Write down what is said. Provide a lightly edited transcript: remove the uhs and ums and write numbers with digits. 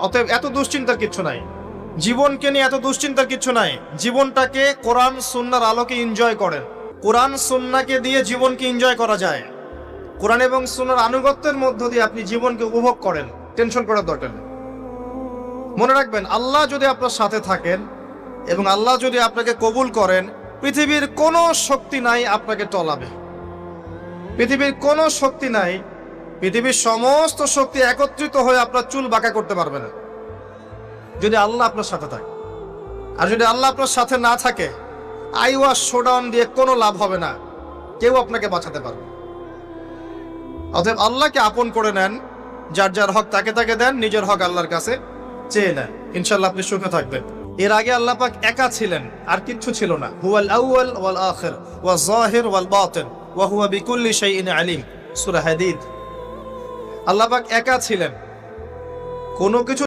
অতএব এত দুশ্চিন্তার কিছু নাই, জীবনকে নিয়ে এত দুশ্চিন্তার কিছু নাই। জীবনটাকে কোরআন সুন্নাহর আলোকে এনজয় করেন। কোরআন সুন্নাহকে দিয়ে জীবনকে এনজয় করা যায়। কোরআন এবং সুন্নাহর আনুগত্যের মধ্য দিয়ে আপনি জীবনকে উপভোগ করেন, টেনশন করার দরকার নেই। মনে রাখবেন, আল্লাহ যদি আপনার সাথে থাকেন এবং আল্লাহ যদি আপনাকে কবুল করেন, পৃথিবীর কোনো শক্তি নাই আপনাকে টলাবে। পৃথিবীর কোনো শক্তি নাই, পৃথিবীর সমস্ত শক্তি একত্রিত হয়ে আপনার চুল বাঁকা করতে পারবে না, যদি আল্লাহ আপনার সাথে থাকে। আর যদি আল্লাহ আপনার সাথে না থাকে, আইওয়াস শোডাউন দিয়ে কোনো লাভ হবে না, কেউ আপনাকে বাঁচাতে পারবে। অতএব আল্লাহকে আপন করে নেন, যার যার হক তাকে তাকে দেন, নিজের হক আল্লাহর কাছে চেয়ে নেন, ইনশাআল্লাহ আপনি সুখে থাকবেন। এর আগে আল্লাহ পাক একা ছিলেন, আর কিচ্ছু ছিল না। হুয়াল আউয়াল ওয়াল আখির ওয়াল যাহির ওয়াল বাতিন ওয়া হুয়া বিকুল্লি শাইইন আলিম, সূরা হাদীদ। আল্লাহ পাক একা ছিলেন, কোনো কিছু